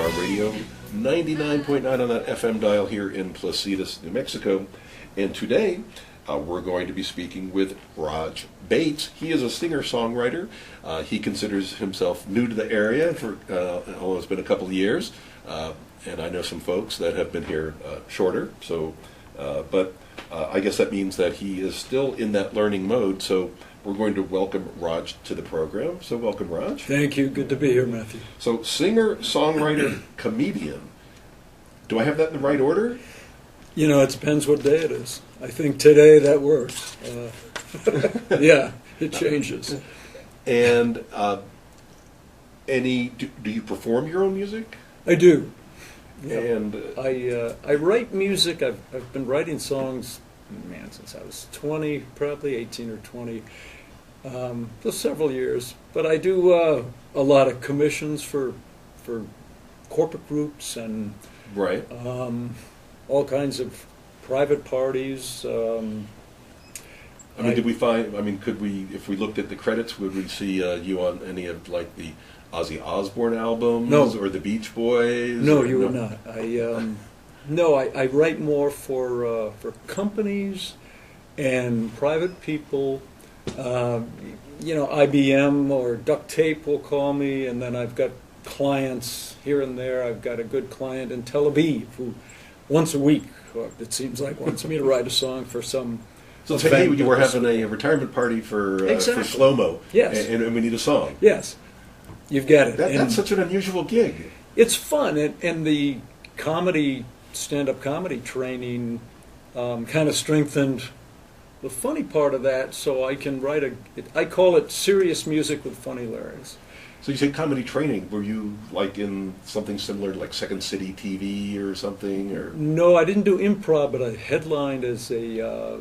KUPR Radio, 99.9 on that FM dial here in Placitas, New Mexico. And today, we're going to be speaking with Raj Bates. He is a singer-songwriter. He considers himself new to the area for, although it's been a couple of years. And I know some folks that have been here shorter. So, but I guess that means that he is still in that learning mode. So we're going to welcome Raj to the program. So welcome, Raj. Thank you. Good to be here, Matthew. So singer, songwriter, comedian. Do I have that in the right order? You know, it depends what day it is. I think today that works. Yeah, it changes. And do you perform your own music? I do. Yeah. And I write music. I've been writing songs, man, since I was 20, probably 18 or 20, for several years. But I do a lot of commissions for corporate groups and right. All kinds of private parties. I mean, did we find? I mean, could we, if we looked at the credits, would we see you on any of like the Ozzy Osbourne albums, no, or the Beach Boys? No, you would not. I write more for companies and private people. You know, IBM or Duct Tape will call me, and then I've got clients here and there. I've got a good client in Tel Aviv who, once a week, it seems like, wants me to write a song for some. So hey, you were having a retirement party for exactly. for Shlomo, yes, and we need a song. Yes, you've got it. That's such an unusual gig. It's fun, and the stand-up comedy training kind of strengthened the funny part of that, so I can write I call it serious music with funny lyrics. So you say comedy training. Were you like in something similar to like Second City TV or something? Or no, I didn't do improv, but I headlined as a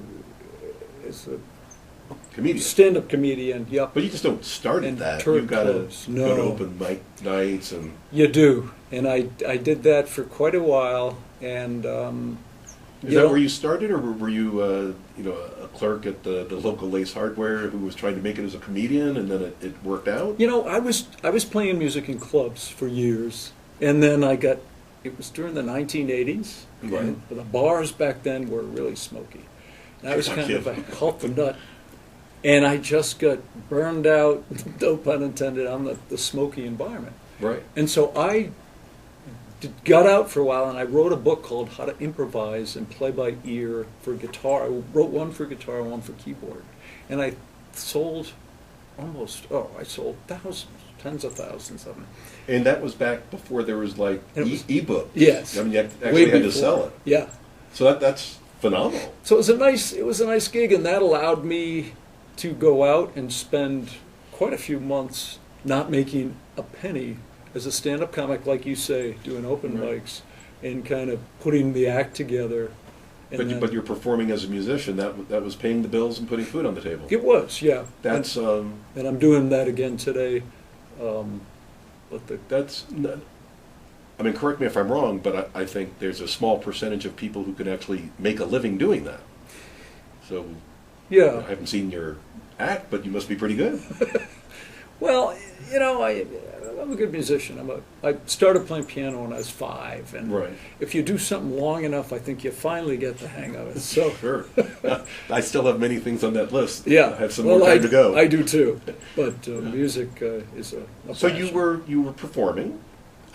comedian, stand-up comedian. Yep. But you just don't start at that. You've got to go to open mic nights and. You do, and I did that for quite a while, and. Is that where you started, or were you, a clerk at the local Lace Hardware who was trying to make it as a comedian, and then it worked out? You know, I was playing music in clubs for years, and then it was during the 1980s, right. And the bars back then were really smoky. And I was kind of a health nut, and I just got burned out, no pun intended, on the smoky environment. Right. And so I got out for a while, and I wrote a book called How to Improvise and Play by Ear for Guitar. I wrote one for guitar and one for keyboard. And I sold I sold thousands, tens of thousands of them. And that was back before there was like e-book. Yes. I mean, you actually had to sell it. Yeah. So that's phenomenal. So it was a nice gig, and that allowed me to go out and spend quite a few months not making a penny as a stand-up comic, like you say, doing open mics and kind of putting the act together. But you're performing as a musician. That was paying the bills and putting food on the table. It was, yeah. That's and I'm doing that again today. That's not, I mean, correct me if I'm wrong, but I think there's a small percentage of people who can actually make a living doing that. So yeah, I haven't seen your act, but you must be pretty good. Well, you know, I'm a good musician. I started playing piano when I was 5, and right. If you do something long enough, I think you finally get the hang of it. So sure. I still have many things on that list. Yeah, I have some more time to go. I do too, but music is a so passion. you were performing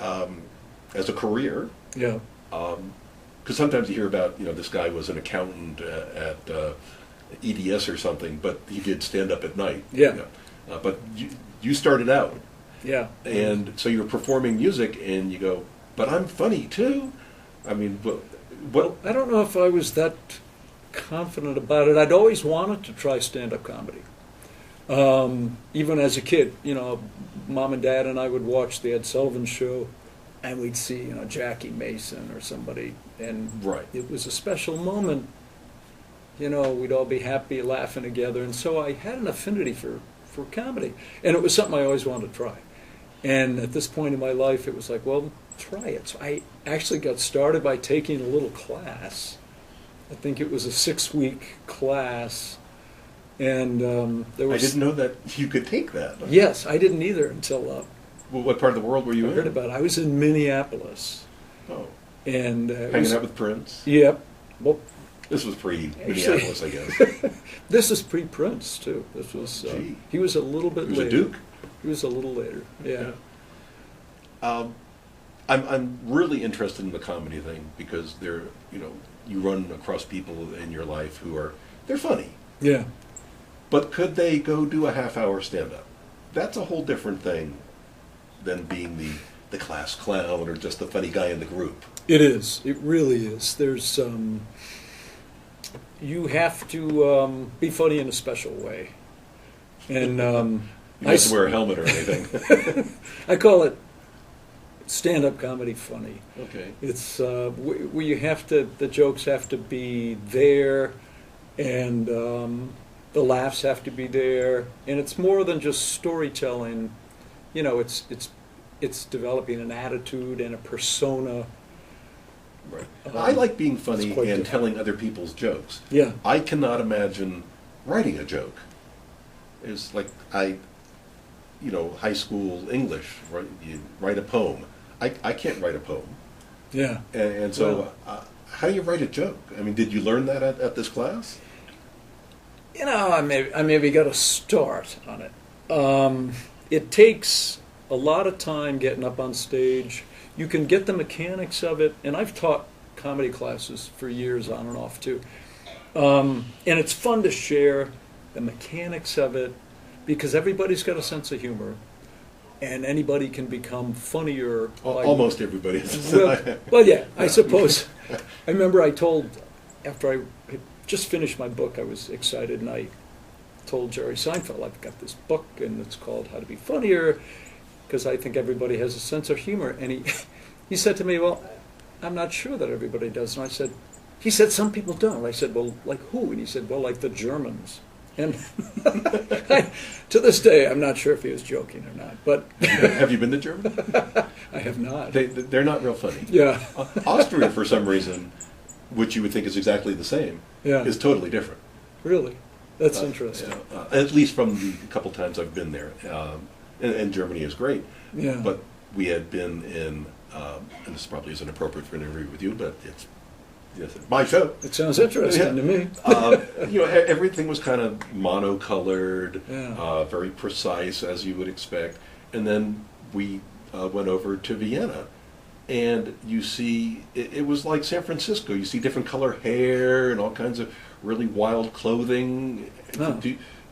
as a career. Yeah. Because sometimes you hear about this guy was an accountant at EDS or something, but he did stand up at night. Yeah. But you started out. Yeah. And so you're performing music, and you go, but I'm funny too. I mean, well, I don't know if I was that confident about it. I'd always wanted to try stand-up comedy. Even as a kid, Mom and Dad and I would watch the Ed Sullivan Show, and we'd see, Jackie Mason or somebody, and right. It was a special moment. We'd all be happy, laughing together, and so I had an affinity for comedy, and it was something I always wanted to try. And at this point in my life, it was like, well, try it. So I actually got started by taking a little class. I think it was a 6-week class, and there was. I didn't know that you could take that. Yes, I didn't either until Well, what part of the world were you I in? heard about it. I was in Minneapolis. Oh, And hanging out with Prince. Yep. Well, This was pre-Minneapolis, I guess. this is pre-Prince too. This was Gee. he was a little bit He was later. a Duke. He was a little later. Yeah. I'm really interested in the comedy thing because you run across people in your life they're funny. Yeah. But could they go do a half-hour stand-up? That's a whole different thing than being the class clown or just the funny guy in the group. It is. It really is. There's you have to be funny in a special way, and You don't have to wear a helmet or anything. I call it stand-up comedy funny. Okay. It's where you have to. The jokes have to be there, and the laughs have to be there, and it's more than just storytelling. You know, it's developing an attitude and a persona. Right. I like being funny it's quite and different. telling other people's jokes. Yeah. I cannot imagine writing a joke. It's like high school English, right? You write a poem. I can't write a poem. Yeah. And so, how do you write a joke? I mean, did you learn that at this class? You know, I maybe got to start on it. It takes a lot of time getting up on stage. You can get the mechanics of it, and I've taught comedy classes for years on and off too. And it's fun to share the mechanics of it because everybody's got a sense of humor, and anybody can become funnier. Almost everybody. Well, yeah, I suppose. I remember after I had just finished my book, I was excited, and I told Jerry Seinfeld, I've got this book, and it's called How to Be Funnier, because I think everybody has a sense of humor. And he said to me, well, I'm not sure that everybody does. And he said, some people don't. I said, well, like who? And he said, well, like the Germans. And to this day, I'm not sure if he was joking or not. But Have you been to Germany? I have not. They're not real funny. Yeah. Austria, for some reason, which you would think is exactly the same, Yeah. is totally different. Really? That's interesting. At least from the couple times I've been there. And Germany is great. Yeah. But we had been in, and this probably isn't appropriate for an interview with you, but it's my show. It sounds interesting to me. Everything was kind of monocolored, Yeah. very precise, as you would expect. And then we went over to Vienna, and you see, it was like San Francisco. You see different color hair and all kinds of really wild clothing. Oh.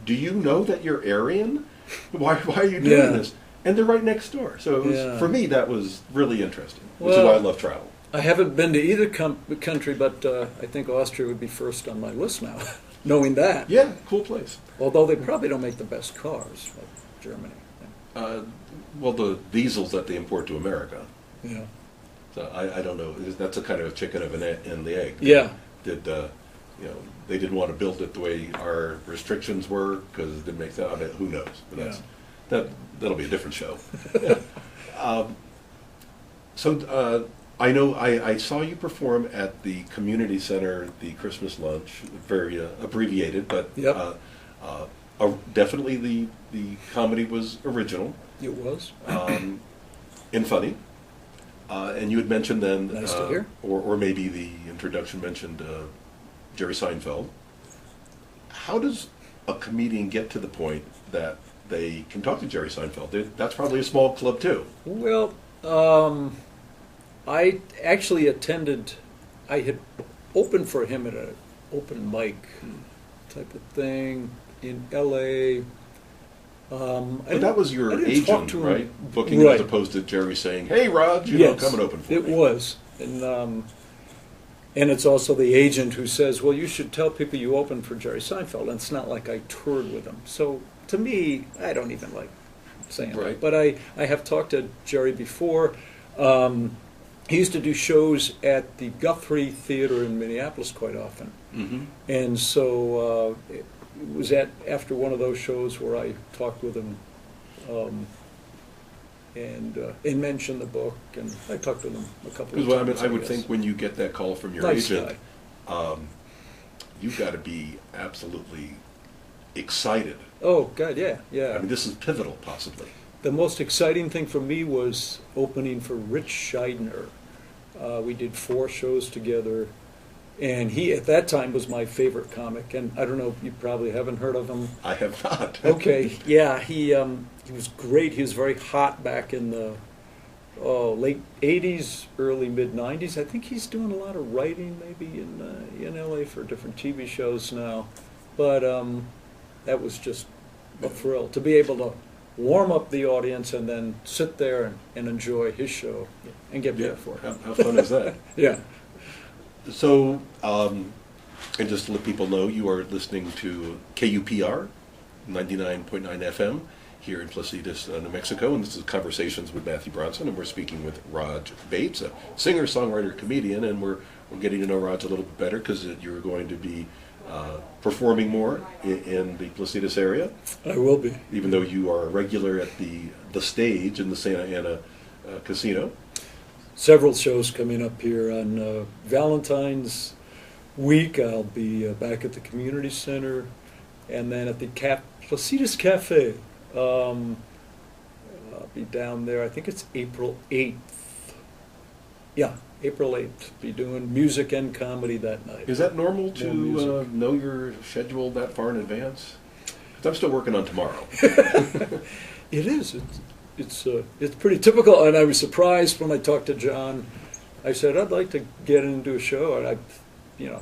Do you know that you're Aryan? Why are you doing this? And they're right next door. So for me, that was really interesting, which is why I love travel. I haven't been to either country, but I think Austria would be first on my list now, knowing that. Yeah, cool place. Although they probably don't make the best cars, like Germany. Well, the diesels that they import to America. Yeah. So I don't know. That's a kind of a chicken and the egg. Yeah. They didn't want to build it the way our restrictions were because it didn't make sense. I mean, who knows? But that'll be a different show. I know I saw you perform at the community center, the Christmas lunch, very abbreviated, but Yep. definitely the comedy was original. It was. And funny. And you had mentioned then, Nice to hear. or maybe the introduction mentioned Jerry Seinfeld. How does a comedian get to the point that they can talk to Jerry Seinfeld? That's probably a small club too. Well, I actually I had opened for him at an open mic type of thing in L.A. But that was your I didn't talk agent, to him. right? Booking Right. as opposed to Jerry saying, "Hey, Rod, Yes, come and open for me." it was. And it's also the agent who says, well, you should tell people you opened for Jerry Seinfeld. And it's not like I toured with him. So to me, I don't even like saying Right. that. But I have talked to Jerry before. He used to do shows at the Guthrie Theater in Minneapolis quite often. Mm-hmm. And so it was after one of those shows where I talked with him and mentioned the book, and I talked with him a couple of times. Because I would guess. think when you get that call from your Nice agent, you've got to be absolutely excited. Oh God, yeah. I mean, this is pivotal, possibly. the most exciting thing for me was opening for Rich Scheidner. We did 4 shows together, and he at that time was my favorite comic. And I don't know, you probably haven't heard of him. I have not. Okay, yeah, he was great. He was very hot back in the late '80s, early mid '90s. I think he's doing a lot of writing, maybe in LA for different TV shows now. But that was just a thrill to be able to warm up the audience and then sit there and enjoy his show and get paid for it. How fun is that? Yeah. So, and just to let people know, you are listening to KUPR 99.9 FM here in Placitas, New Mexico, and this is Conversations with Matthew Bronson, and we're speaking with Raj Bates, a singer, songwriter, comedian, and we're getting to know Raj a little bit better because you're going to be performing more in the Placitas area. I will be. Even though you are a regular at the stage in the Santa Ana Casino. Several shows coming up here on Valentine's week. I'll be back at the community center, and then at the Placitas Cafe. I'll be down there. I think it's April 8th. Yeah, April 8th. Be doing music and comedy that night. Is that normal to know your schedule that far in advance? 'Cause I'm still working on tomorrow. It is. It's pretty typical, and I was surprised when I talked to John. I said, I'd like to get into a show, and I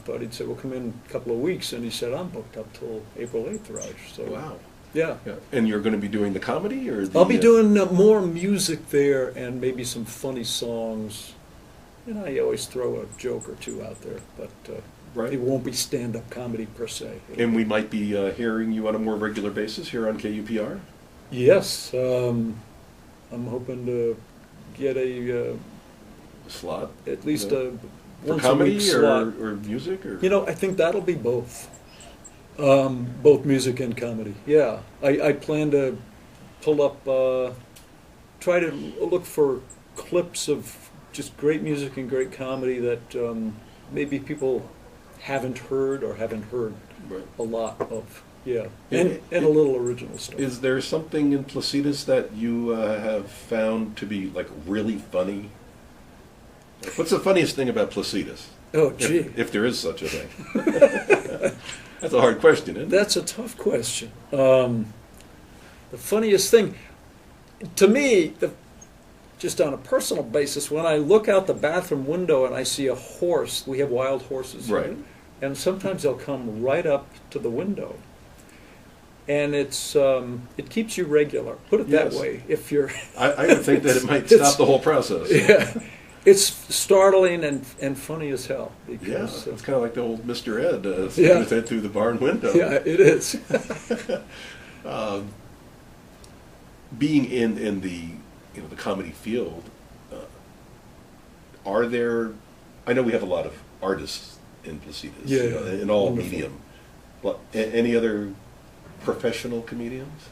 thought he'd say, well, come in a couple of weeks, and he said, I'm booked up till April 8th, Raj. So, wow. Yeah. And you're going to be doing the comedy? I'll be doing more music there and maybe some funny songs. I always throw a joke or two out there, but right. It won't be stand-up comedy per se. And we might be hearing you on a more regular basis here on KUPR? Yes. I'm hoping to get a slot? At least for once comedy a week slot. Or music? Or? I think that'll be both. Both music and comedy. Yeah. I plan to pull up, try to look for clips of just great music and great comedy that maybe people haven't heard right. a lot of. Yeah, and a little original stuff. Is there something in Placitas that you have found to be like really funny? What's the funniest thing about Placitas? Oh, gee. If there is such a thing. That's a hard question, isn't it? That's a tough question. The funniest thing, to me, just on a personal basis, when I look out the bathroom window and I see a horse, we have wild horses, right? And sometimes they'll come right up to the window. And it keeps you regular. Put it that way. If you're, I would think that it might stop the whole process. Yeah, it's startling and funny as hell. Because, it's kind of like the old Mr. Ed sticking his head through the barn window. Yeah, it is. Being in the the comedy field, are there? I know we have a lot of artists in Placitas, in all medium. But any other professional comedians?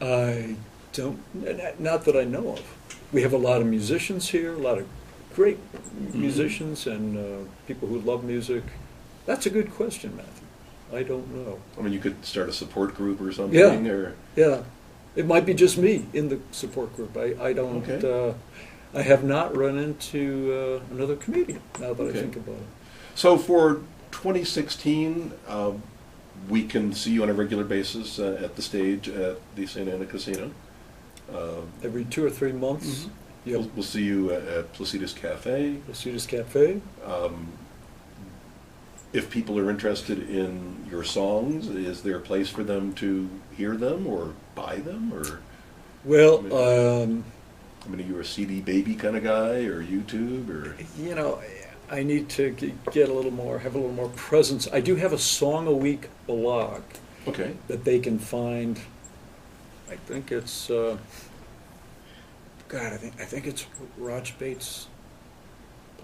I don't, not that I know of. We have a lot of musicians here, a lot of great musicians and people who love music. That's a good question, Matthew. I don't know. I mean, you could start a support group or something. Yeah. It might be just me in the support group. I don't. Okay. I have not run into another comedian now that I think about it. So for 2016. We can see you on a regular basis at the stage at the Santa Ana Casino. Every 2 or 3 months. Mm-hmm. Yep. We'll see you at Placitas Cafe. Placitas Cafe. If people are interested in your songs, is there a place for them to hear them or buy them? Or well, I mean, are you a CD baby kind of guy or YouTube or? I need to have a little more presence. I do have a song a week blog. Okay. That they can find. I think it's. I think it's Raj Bates'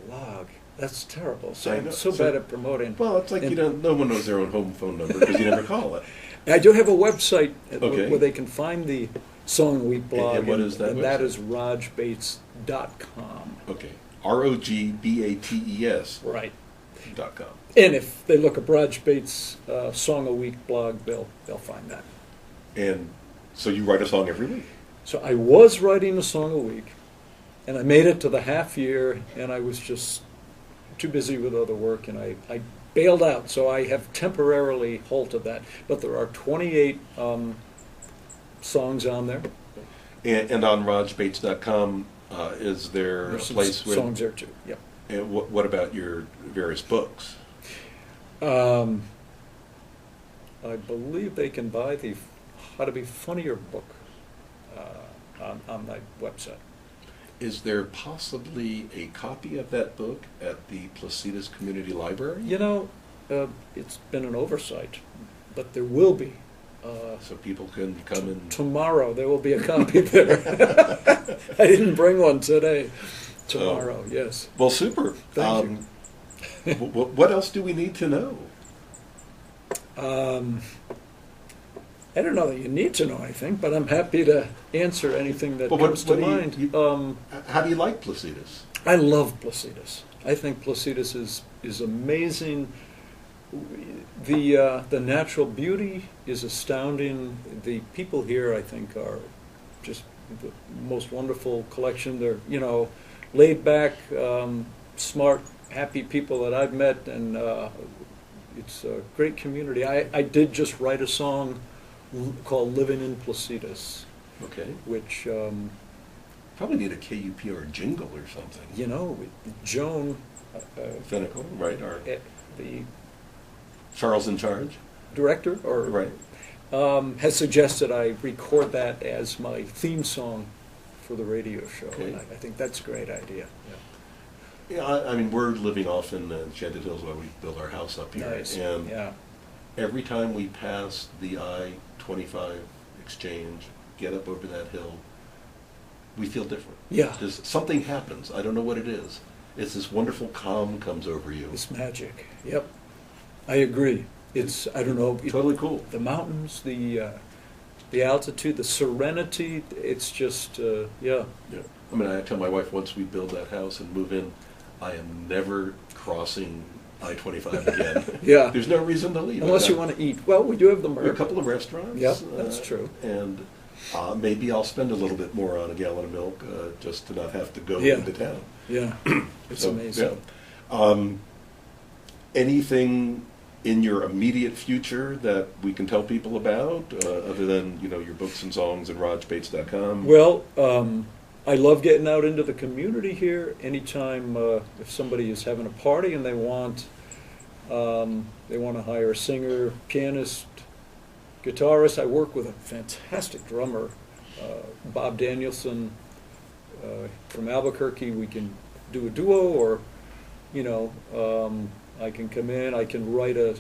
blog. That's terrible. So I'm so bad at promoting. Well, it's like no one knows their own home phone number because you never call it. I do have a website where they can find the Song a Week blog. And what is that? And that is rajbates.com. Okay. ROGBATES. Right. .com. And if they look up Raj Bates' Song a Week blog, they'll find that. And so you write a song every week? So I was writing a song a week, and I made it to the half year, and I was just too busy with other work, and I bailed out. So I have temporarily halted that. But there are 28 songs on there. And on RajBates.com, is there There's a some place where... songs there too. Yep. And what about your various books? I believe they can buy the How to Be Funnier book on my website. Is there possibly a copy of that book at the Placitas Community Library? You know, it's been an oversight, but there will be. So people can come and... Tomorrow there will be a copy there. I didn't bring one today. Tomorrow, yes. Well, super. Thank you. What else do we need to know? I don't know that you need to know anything, but I'm happy to answer anything that comes to mind. How do you like Placitas? I love Placitas. I think Placitas is amazing. The natural beauty is astounding. The people here, I think, are just the most wonderful collection. They're, laid back, smart, happy people that I've met, and it's a great community. I did just write a song called Living in Placitas. Okay. Which... probably need a KUPR jingle or something. Joan... Finical, right? The Charles in Charge? Director, Right. has suggested I record that as my theme song for the radio show. Okay. And I think that's a great idea. Yeah, I mean, we're living off in Enchanted Hills while we build our house up here. Nice. And Yeah. every time we pass the I-25 exchange, get up over that hill, we feel different. Yeah. Because something happens. I don't know what it is. It's this wonderful calm comes over you. It's magic. Yep. I agree. It's, I don't know. Totally cool. The mountains, the altitude, the serenity, it's just, yeah. Yeah. I mean, I tell my wife once we build that house and move in, I am never crossing I-25 again. Yeah. There's no reason to leave. Unless you want to eat. Well, we do have the A Merc. couple of restaurants. Yep, that's true. And maybe I'll spend a little bit more on a gallon of milk just to not have to go Yeah. into town. Yeah. It's So, amazing. yeah. Anything in your immediate future that we can tell people about, other than your books and songs and RajBates.com? Well, I love getting out into the community here. Anytime if somebody is having a party and they want to hire a singer, pianist, guitarist. I work with a fantastic drummer, Bob Danielson from Albuquerque. We can do a duo, or I can come in. I can write a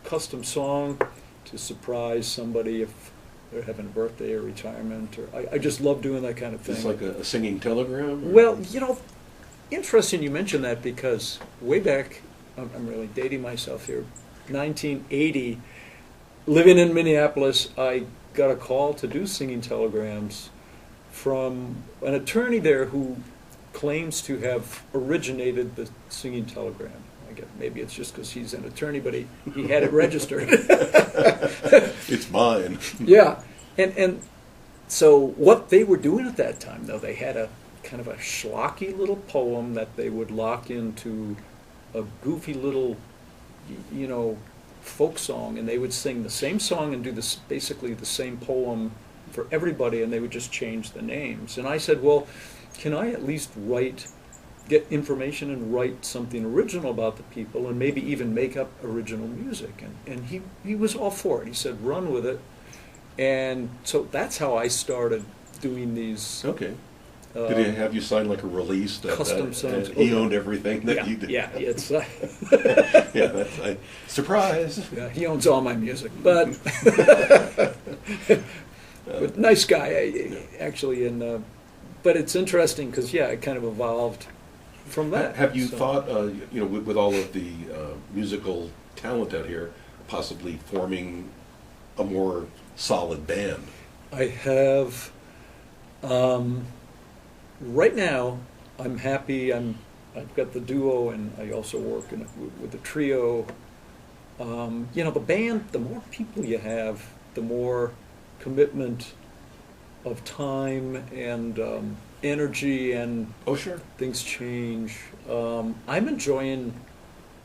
custom song to surprise somebody if they're having a birthday or retirement. Or I just love doing that kind of thing. It's like a singing telegram? Or? Well, interesting you mention that, because way back, I'm really dating myself here, 1980, living in Minneapolis, I got a call to do singing telegrams from an attorney there who claims to have originated the singing telegram. I guess maybe it's just because he's an attorney, but he had it registered. It's mine. Yeah, and so what they were doing at that time, though, they had a kind of a schlocky little poem that they would lock into a goofy little, folk song, and they would sing the same song and do this basically the same poem for everybody, and they would just change the names. And I said, well, can I at least get information and write something original about the people, and maybe even make up original music? And he was all for it. He said, run with it. And so that's how I started doing these. Okay. Did he have you sign like a release that custom songs? He owned everything that you did? Yeah, it's yeah, that's surprise. Yeah, he owns all my music, but but nice guy actually. And but it's interesting because it kind of evolved from that. Have you thought, with all of the musical talent out here, possibly forming a more solid band? I have. Right now, I'm happy. I've got the duo, and I also work with the trio. The band. The more people you have, the more commitment of time and energy, and Oh, sure. things change. I'm enjoying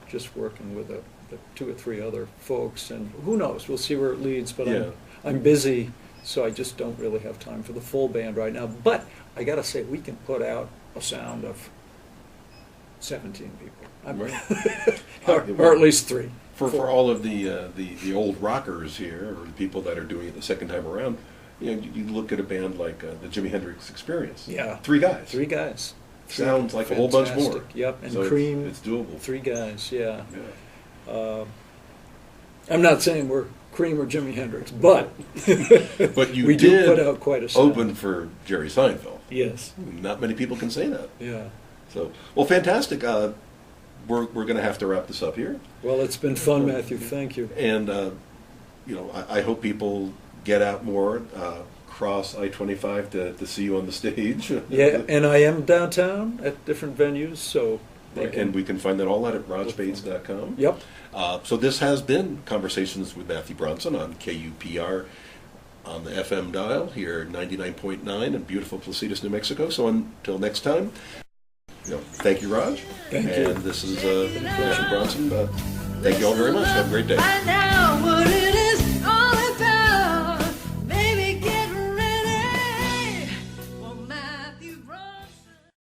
just working with the 2 or 3 other folks, and who knows? We'll see where it leads. But Yeah. I'm busy, so I just don't really have time for the full band right now. But I got to say, we can put out a sound of 17 people, or at least 3. For all of the old rockers here, or the people that are doing it the second time around, you look at a band like the Jimi Hendrix Experience. Yeah. 3 guys. 3 guys. Sounds like a whole bunch more. Fantastic. Yep, and So Cream. it's doable. 3 guys. Yeah. Yeah. I'm not saying we're Cream or Jimi Hendrix, but But you we did do put out quite a sound. open for Jerry Seinfeld. Yes. Not many people can say that. Yeah. So, well, fantastic. We're going to have to wrap this up here. Well, it's been fun, Matthew. Thank you. And, I hope people get out more, cross I-25 to see you on the stage. Yeah, and I am downtown at different venues, so they can. And we can find that all out at rajbates.com. Yep. So this has been Conversations with Matthew Bronson on KUPR on the FM dial here at 99.9 in beautiful Placitas, New Mexico. So until next time, thank you, Raj. Thank you. And this is Matthew Bronson. Thank you all very much. Have a great day. I know what it